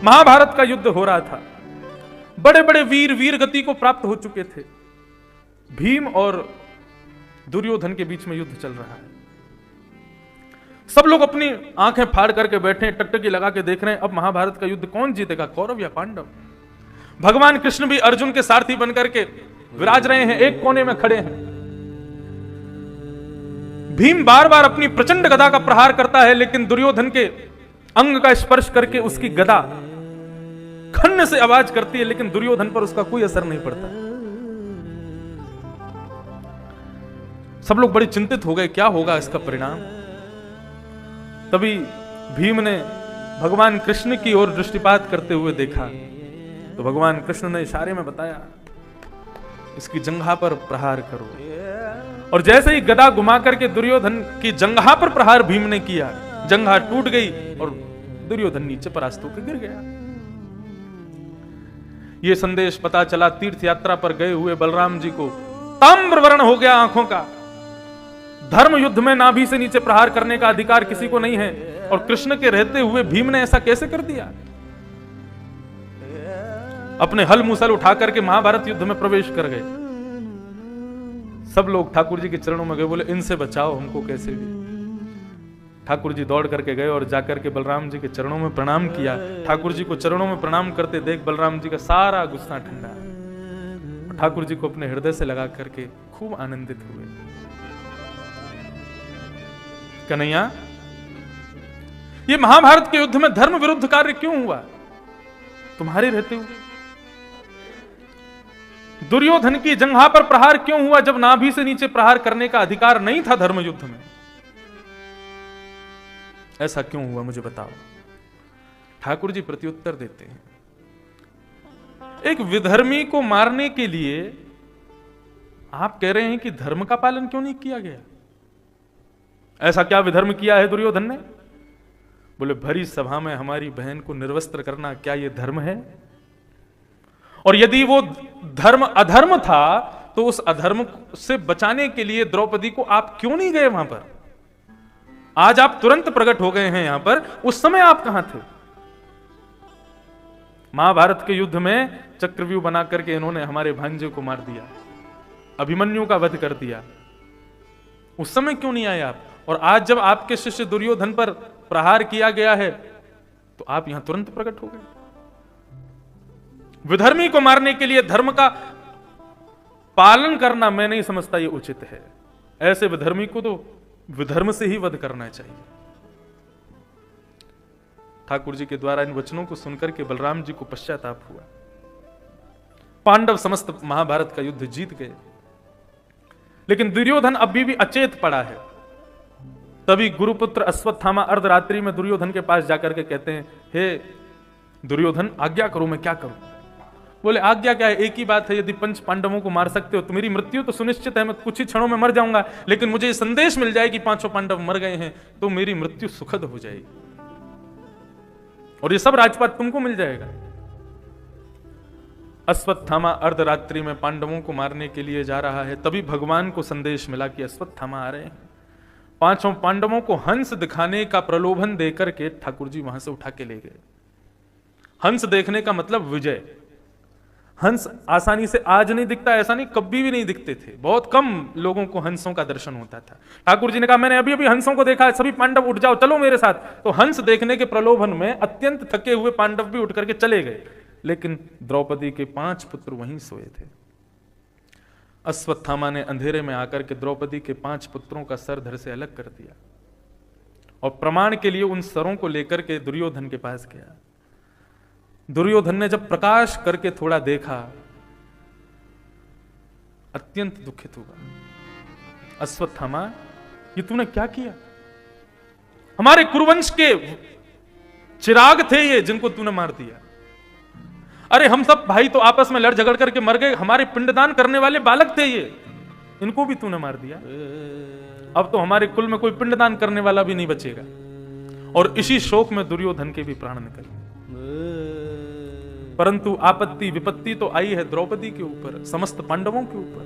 महाभारत का युद्ध हो रहा था। बड़े बड़े वीर वीर गति को प्राप्त हो चुके थे। भीम और दुर्योधन के बीच में युद्ध चल रहा है। सब लोग अपनी आंखें फाड़ करके बैठे, टकटकी लगा के देख रहे हैं अब महाभारत का युद्ध कौन जीतेगा, कौरव या पांडव। भगवान कृष्ण भी अर्जुन के सारथी बनकर के विराज रहे हैं, एक कोने में खड़े हैं। भीम बार बार अपनी प्रचंड गदा का प्रहार करता है, लेकिन दुर्योधन के अंग का स्पर्श करके उसकी गदा खन्न से आवाज करती है, लेकिन दुर्योधन पर उसका कोई असर नहीं पड़ता। सब लोग बड़े चिंतित हो गए, क्या होगा इसका परिणाम। तभी भीम ने भगवान कृष्ण की ओर दृष्टिपात करते हुए देखा, तो भगवान कृष्ण ने इशारे में बताया, इसकी जंघा पर प्रहार करो। और जैसे ही गदा घुमा करके दुर्योधन की जंघा पर प्रहार भीम ने किया, जंघा टूट गई और दुर्योधन नीचे परास्त होकर गिर गया। यह संदेश पता चला तीर्थ यात्रा पर गए हुए बलराम जी को, ताम्रवर्ण हो गया आंखों का। धर्म युद्ध में नाभि से नीचे प्रहार करने का अधिकार किसी को नहीं है, और कृष्ण के रहते हुए भीम ने ऐसा कैसे कर दिया। अपने हल मुसल उठा करके महाभारत युद्ध में प्रवेश कर गए। सब लोग ठाकुर जी के चरणों में गए, बोले इनसे बचाओ हमको कैसे भी। ठाकुर जी दौड़ करके गए और जाकर के बलराम जी के चरणों में प्रणाम किया। ठाकुर जी को चरणों में प्रणाम करते देख बलराम जी का सारा गुस्सा ठंडा। ठाकुर जी को अपने हृदय से लगा करके खूब आनंदित हुए। कन्हैया, ये महाभारत के युद्ध में धर्म विरुद्ध कार्य क्यों हुआ तुम्हारे रहते हुए? दुर्योधन की जंघा पर प्रहार क्यों हुआ जब नाभि से नीचे प्रहार करने का अधिकार नहीं था धर्म युद्ध में? ऐसा क्यों हुआ मुझे बताओ। ठाकुर जी प्रत्युत्तर देते हैं, एक विधर्मी को मारने के लिए आप कह रहे हैं कि धर्म का पालन क्यों नहीं किया गया? ऐसा क्या विधर्म किया है दुर्योधन ने? बोले भरी सभा में हमारी बहन को निर्वस्त्र करना क्या यह धर्म है? और यदि वो धर्म अधर्म था तो उस अधर्म से बचाने के लिए द्रौपदी को आप क्यों नहीं गए वहां पर? आज आप तुरंत प्रकट हो गए हैं यहां पर, उस समय आप कहां थे? महाभारत के युद्ध में चक्रव्यूह बना करके इन्होंने हमारे भांजे को मार दिया, अभिमन्यु का वध कर दिया। उस समय क्यों नहीं आए आप? और आज जब आपके शिष्य दुर्योधन पर प्रहार किया गया है तो आप यहां तुरंत प्रकट हो गए। विधर्मी को मारने के लिए धर्म का पालन करना मैं नहीं समझता ये उचित है। ऐसे विधर्मी को तो विधर्म से ही वध करना चाहिए। ठाकुर जी के द्वारा इन वचनों को सुनकर के बलराम जी को पश्चाताप हुआ। पांडव समस्त महाभारत का युद्ध जीत गए, लेकिन दुर्योधन अभी भी अचेत पड़ा है। तभी गुरुपुत्र अश्वत्थामा अर्धरात्रि में दुर्योधन के पास जाकर के कहते हैं, हे दुर्योधन आज्ञा करो, मैं क्या करूं? बोले आज्ञा क्या है, एक ही बात है, यदि पंच पांडवों को मार सकते हो तो मेरी मृत्यु तो सुनिश्चित है, मैं कुछ ही क्षणों में मर जाऊंगा, लेकिन मुझे ये संदेश मिल जाए कि पांचों पांडव मर गए हैं तो मेरी मृत्यु सुखद हो जाएगी और ये सब राजपाट तुमको मिल जाएगा। अश्वत्थामा अर्धरात्रि में पांडवों को मारने के लिए जा रहा है, तभी भगवान को संदेश मिला कि अश्वत्थामा आ रहे हैं। पांचों पांडवों को हंस दिखाने का प्रलोभन देकर के ठाकुर जी वहां से उठा के ले गए। हंस देखने का मतलब विजय। हंस आसानी से आज नहीं दिखता, ऐसा नहीं, कभी भी नहीं दिखते थे। बहुत कम लोगों को हंसों का दर्शन होता था। ठाकुर जी ने कहा मैंने अभी अभी हंसों को देखा है, सभी पांडव उठ जाओ, चलो मेरे साथ। तो हंस देखने के प्रलोभन में अत्यंत थके हुए पांडव भी उठ करके चले गए, लेकिन द्रौपदी के 5 पुत्र वहीं सोए थे। अश्वत्थामा ने अंधेरे में आकर के द्रौपदी के 5 पुत्रों का सर धड़ से अलग कर दिया और प्रमाण के लिए उन सरों को लेकर के दुर्योधन के पास गया। दुर्योधन ने जब प्रकाश करके थोड़ा देखा, अत्यंत दुखित हुआ। अश्वत्थामा, ये तूने क्या किया? हमारे कुरुवंश के चिराग थे ये, जिनको तूने मार दिया। अरे हम सब भाई तो आपस में लड़ झगड़ करके मर गए, हमारे पिंडदान करने वाले बालक थे ये, इनको भी तूने मार दिया। अब तो हमारे कुल में कोई पिंडदान करने वाला भी नहीं बचेगा। और इसी शोक में दुर्योधन के भी प्राण निकले। परंतु आपत्ति विपत्ति तो आई है द्रौपदी के ऊपर, समस्त पांडवों के ऊपर।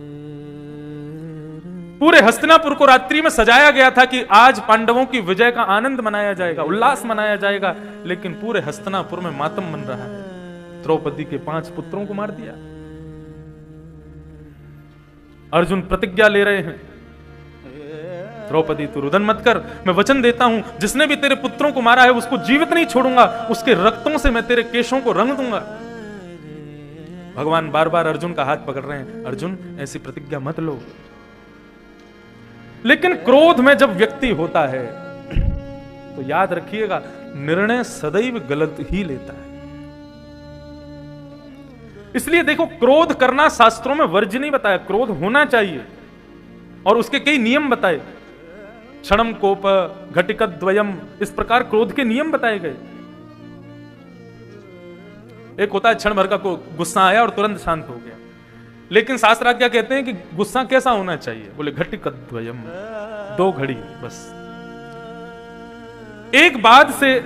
पूरे हस्तिनापुर को रात्रि में सजाया गया था कि आज पांडवों की विजय का आनंद मनाया जाएगा, उल्लास मनाया जाएगा, लेकिन पूरे हस्तिनापुर में मातम बन रहा है। द्रौपदी के 5 पुत्रों को मार दिया। अर्जुन प्रतिज्ञा ले रहे हैं, द्रौपदी तू रुदन मत कर, मैं वचन देता हूं जिसने भी तेरे पुत्रों को मारा है उसको जीवित नहीं छोड़ूंगा, उसके रक्तों से मैं तेरे केशों को रंग दूंगा। भगवान बार बार अर्जुन का हाथ पकड़ रहे हैं, अर्जुन ऐसी प्रतिज्ञा मत लो। लेकिन क्रोध में जब व्यक्ति होता है तो याद रखिएगा निर्णय सदैव गलत ही लेता है। इसलिए देखो, क्रोध करना शास्त्रों में वर्ज्य नहीं बताया, क्रोध होना चाहिए और उसके कई नियम बताए। क्षणम कोप घटिकद्वयम, इस प्रकार क्रोध के नियम बताए गए। एक होता है क्षण भर का गुस्सा आया और तुरंत शांत हो गया, लेकिन शास्त्र क्या कहते हैं कि गुस्सा कैसा होना चाहिए? बोले घटिकद्वयम, 2 घड़ी बस। एक बात से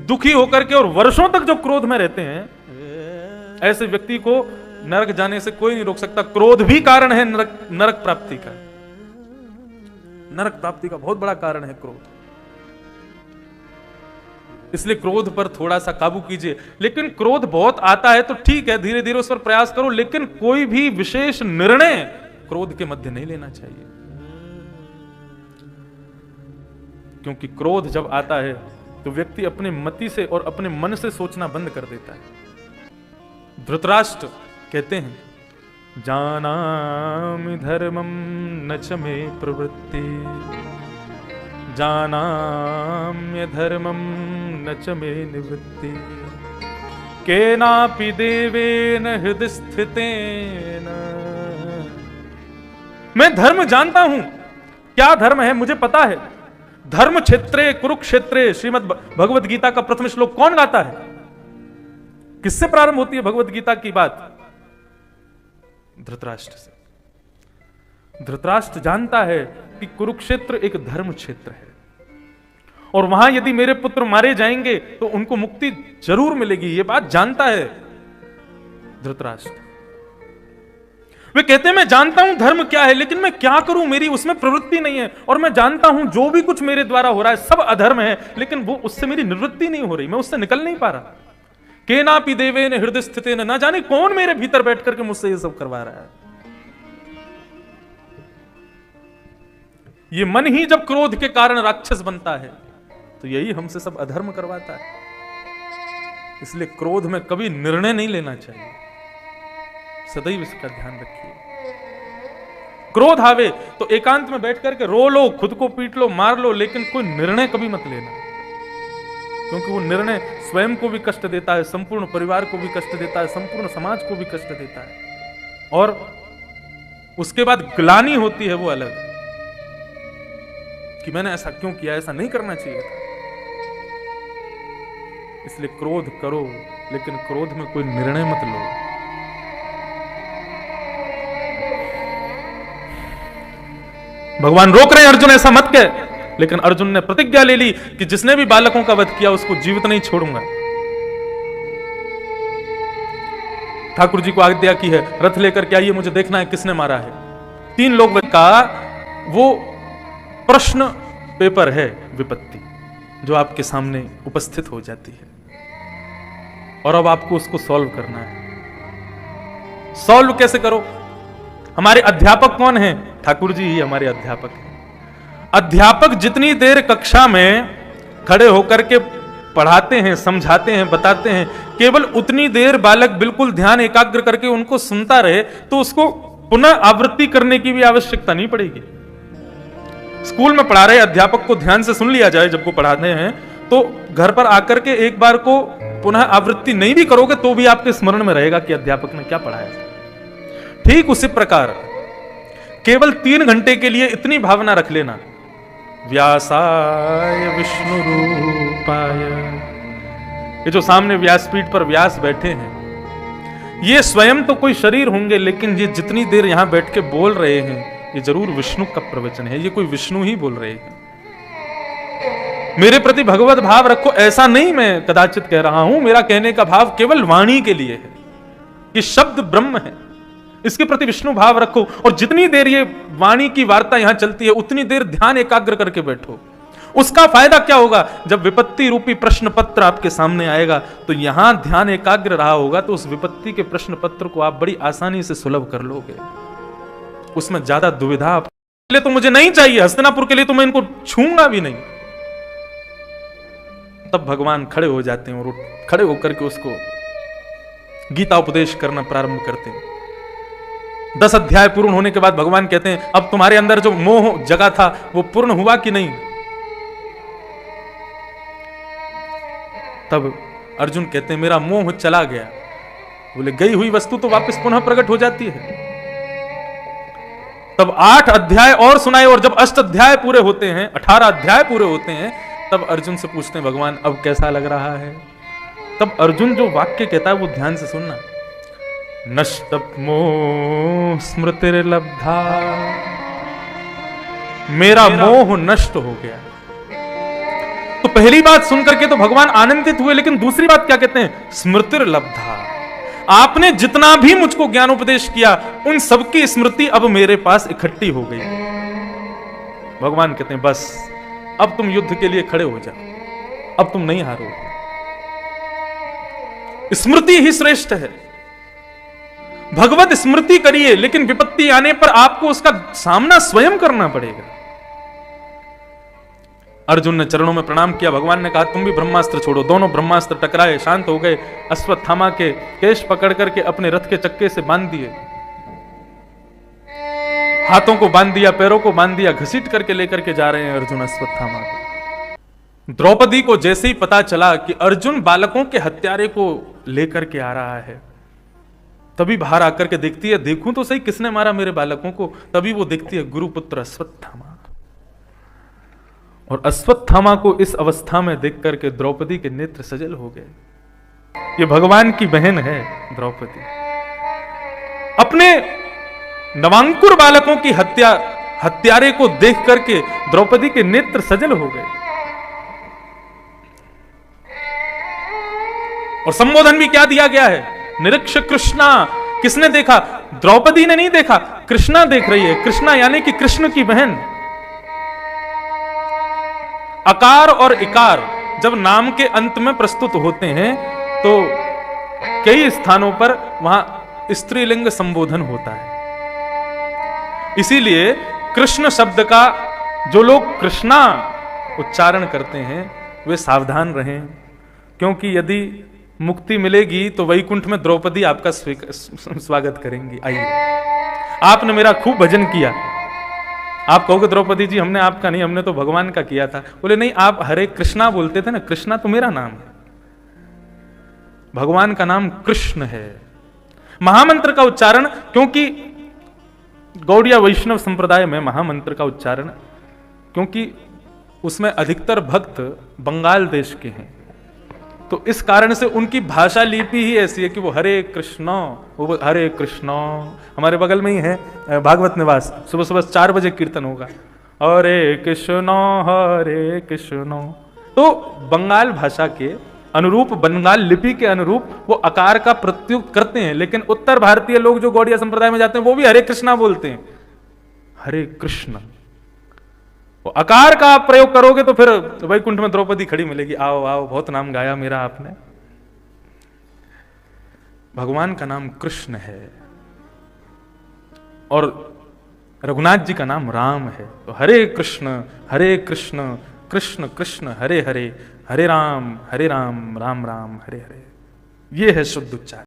दुखी होकर के और वर्षों तक जो क्रोध में रहते हैं, ऐसे व्यक्ति को नरक जाने से कोई नहीं रोक सकता। क्रोध भी कारण है नरक प्राप्ति का। नरक प्राप्ति का बहुत बड़ा कारण है क्रोध। इसलिए क्रोध पर थोड़ा सा काबू कीजिए। लेकिन क्रोध बहुत आता है तो ठीक है, धीरे धीरे उस पर प्रयास करो, लेकिन कोई भी विशेष निर्णय क्रोध के मध्य नहीं लेना चाहिए। क्योंकि क्रोध जब आता है तो व्यक्ति अपने मति से और अपने मन से सोचना बंद कर देता है। धृतराष्ट्र कहते हैं, जानामि धर्मं न च मे प्रवृत्ति, जानाम्य धर्मं न च मे निवृत्ति, केनापि देवेन हृदय स्थितेन। मैं धर्म जानता हूं, क्या धर्म है मुझे पता है। धर्म क्षेत्रे कुरुक्षेत्रे, श्रीमद् भगवद गीता का प्रथम श्लोक कौन गाता है? किससे प्रारंभ होती है भगवद गीता की बात? धृतराष्ट्र से। धृतराष्ट्र जानता है कि कुरुक्षेत्र एक धर्म क्षेत्र है और वहां यदि मेरे पुत्र मारे जाएंगे तो उनको मुक्ति जरूर मिलेगी, ये बात जानता है धृतराष्ट्र। वे कहते हैं मैं जानता हूं धर्म क्या है, लेकिन मैं क्या करूं, मेरी उसमें प्रवृत्ति नहीं है, और मैं जानता हूं जो भी कुछ मेरे द्वारा हो रहा है सब अधर्म है, लेकिन वो उससे मेरी निवृत्ति नहीं हो रही, मैं उससे निकल नहीं पा रहा। केनापि देवेन हृदय स्थितेन, ना जाने कौन मेरे भीतर बैठ करके मुझसे ये सब करवा रहा है। ये मन ही जब क्रोध के कारण राक्षस बनता है तो यही हमसे सब अधर्म करवाता है। इसलिए क्रोध में कभी निर्णय नहीं लेना चाहिए, सदैव इसका ध्यान रखिए। क्रोध आवे तो एकांत में बैठ करके रो लो, खुद को पीट लो, मार लो, लेकिन कोई निर्णय कभी मत लेना, क्योंकि वो निर्णय स्वयं को भी कष्ट देता है, संपूर्ण परिवार को भी कष्ट देता है, संपूर्ण समाज को भी कष्ट देता है, और उसके बाद ग्लानि होती है वो अलग, कि मैंने ऐसा क्यों किया, ऐसा नहीं करना चाहिए था। इसलिए क्रोध करो, लेकिन क्रोध में कोई निर्णय मत लो। भगवान रोक रहे हैं, अर्जुन ऐसा मत कह, लेकिन अर्जुन ने प्रतिज्ञा ले ली कि जिसने भी बालकों का वध किया उसको जीवित नहीं छोड़ूंगा। ठाकुर जी को आज्ञा की है, रथ लेकर के आइए, मुझे देखना है किसने मारा है। 3 लोग का वो प्रश्न पेपर है विपत्ति, जो आपके सामने उपस्थित हो जाती है, और अब आपको उसको सॉल्व करना है। सॉल्व कैसे करो? हमारे अध्यापक कौन हैं? ठाकुर जी ही हमारे अध्यापक हैं। अध्यापक जितनी देर कक्षा में खड़े होकर के पढ़ाते हैं, समझाते हैं, बताते हैं, केवल उतनी देर बालक बिल्कुल ध्यान एकाग्र करके उनको सुनता रहे तो उसको पुनः आवृत्ति करने की भी आवश्यकता नहीं पड़ेगी। स्कूल में पढ़ा रहे अध्यापक को ध्यान से सुन लिया जाए जब वो पढ़ाते हैं, तो घर पर आकर के एक बार को पुनः आवृत्ति नहीं भी करोगे तो भी आपके स्मरण में रहेगा कि अध्यापक ने क्या पढ़ाया। ठीक उसी प्रकार केवल 3 घंटे के लिए इतनी भावना रख लेना, व्यासाय विष्णु रूपाय। ये जो सामने व्यासपीठ पर व्यास बैठे हैं, ये स्वयं तो कोई शरीर होंगे, लेकिन ये जितनी देर यहां बैठ के बोल रहे हैं ये जरूर विष्णु का प्रवचन है, ये कोई विष्णु ही बोल रहे हैं। मेरे प्रति भगवत भाव रखो, ऐसा नहीं मैं कदाचित कह रहा हूं, मेरा कहने का भाव केवल वाणी के लिए है कि शब्द ब्रह्म है, इसके प्रति विष्णु भाव रखो, और जितनी देर ये वाणी की वार्ता यहां चलती है उतनी देर ध्यान एकाग्र करके बैठो। उसका फायदा क्या होगा? जब विपत्ति रूपी प्रश्न पत्र आपके सामने आएगा तो यहां ध्यान एकाग्र रहा होगा तो उस विपत्ति के प्रश्न पत्र को आप बड़ी आसानी से सुलभ कर लोगे। उसमें ज्यादा दुविधा के लिए तो मुझे नहीं चाहिए, हस्तिनापुर के लिए तो मैं इनको छूंगा भी नहीं। तब भगवान खड़े हो जाते हैं और खड़े होकर के उसको गीता उपदेश करना प्रारंभ करते हैं। 10 अध्याय पूर्ण होने के बाद भगवान कहते हैं अब तुम्हारे अंदर जो मोह जगा था वो पूर्ण हुआ कि नहीं? तब अर्जुन कहते हैं मेरा मोह चला गया। बोले गई हुई वस्तु तो वापस पुनः प्रकट हो जाती है। तब 8 अध्याय और सुनाए, और जब 8 अध्याय पूरे होते हैं, 18 अध्याय पूरे होते हैं, तब अर्जुन से पूछते हैं भगवान अब कैसा लग रहा है? तब अर्जुन जो वाक्य कहता है वो ध्यान से सुनना। नष्टप मोह स्मृतिर्लब्धा, मेरा मोह नष्ट हो गया। तो पहली बात सुनकर के तो भगवान आनंदित हुए, लेकिन दूसरी बात क्या कहते हैं? स्मृतिर्लब्धा, आपने जितना भी मुझको ज्ञानोपदेश किया उन सबकी स्मृति अब मेरे पास इकट्ठी हो गई। भगवान कहते हैं बस अब तुम युद्ध के लिए खड़े हो जाओ, अब तुम नहीं हारोगे। स्मृति ही श्रेष्ठ है। भगवत स्मृति करिए, लेकिन विपत्ति आने पर आपको उसका सामना स्वयं करना पड़ेगा। अर्जुन ने चरणों में प्रणाम किया। भगवान ने कहा तुम भी ब्रह्मास्त्र छोड़ो। दोनों ब्रह्मास्त्र टकराए, शांत हो गए। अश्वत्थामा के केश पकड़ करके अपने रथ के चक्के से बांध दिए, हाथों को बांध दिया, पैरों को बांध दिया, घसीट करके लेकर के जा रहे हैं अर्जुन अश्वत्थामा को। द्रौपदी को जैसे ही पता चला कि अर्जुन बालकों के हत्यारे को लेकर के आ रहा है, तभी बाहर आकर के देखती है, देखूं तो सही किसने मारा मेरे बालकों को। तभी वो देखती है गुरुपुत्र अश्वत्थामा, और अश्वत्थामा को इस अवस्था में देख करके द्रौपदी के नेत्र सजल हो गए। ये भगवान की बहन है द्रौपदी। अपने नवांकुर बालकों की हत्यारे को देख करके द्रौपदी के नेत्र सजल हो गए। और संबोधन भी क्या दिया गया है? निरीक्ष कृष्णा। किसने देखा? द्रौपदी ने नहीं देखा, कृष्णा देख रही है। कृष्णा यानी कि कृष्ण की बहन। अकार और इकार जब नाम के अंत में प्रस्तुत होते हैं तो कई स्थानों पर वहां स्त्रीलिंग संबोधन होता है। इसीलिए कृष्ण शब्द का जो लोग कृष्णा उच्चारण करते हैं वे सावधान रहें, क्योंकि यदि मुक्ति मिलेगी तो वैकुंठ में द्रौपदी आपका स्वागत करेंगी। आइए, आपने मेरा खूब भजन किया। आप कहोगे द्रौपदी जी हमने आपका नहीं, हमने तो भगवान का किया था। बोले नहीं, आप हरे कृष्णा बोलते थे ना, कृष्णा तो मेरा नाम है, भगवान का नाम कृष्ण है। महामंत्र का उच्चारण, क्योंकि गौड़िया वैष्णव संप्रदाय में महामंत्र का उच्चारण, क्योंकि उसमें अधिकतर भक्त बंगाल देश के हैं, तो इस कारण से उनकी भाषा लिपि ही ऐसी है कि वो हरे कृष्ण, वो हरे कृष्ण। हमारे बगल में ही है भागवत निवास, सुबह सुबह 4 बजे कीर्तन होगा, हरे कृष्ण। तो बंगाल भाषा के अनुरूप, बंगाल लिपि के अनुरूप वो आकार का प्रत्युक्त करते हैं। लेकिन उत्तर भारतीय लोग जो गौड़िया संप्रदाय में जाते हैं वो भी हरे कृष्णा बोलते हैं, हरे कृष्ण। वो आकार का आप प्रयोग करोगे तो फिर वैकुंठ में द्रौपदी खड़ी मिलेगी, आओ आओ बहुत नाम गाया मेरा आपने। भगवान का नाम कृष्ण है और रघुनाथ जी का नाम राम है। तो हरे कृष्ण कृष्ण कृष्ण हरे हरे, हरे राम राम राम हरे हरे, ये है शुद्ध उच्चारण।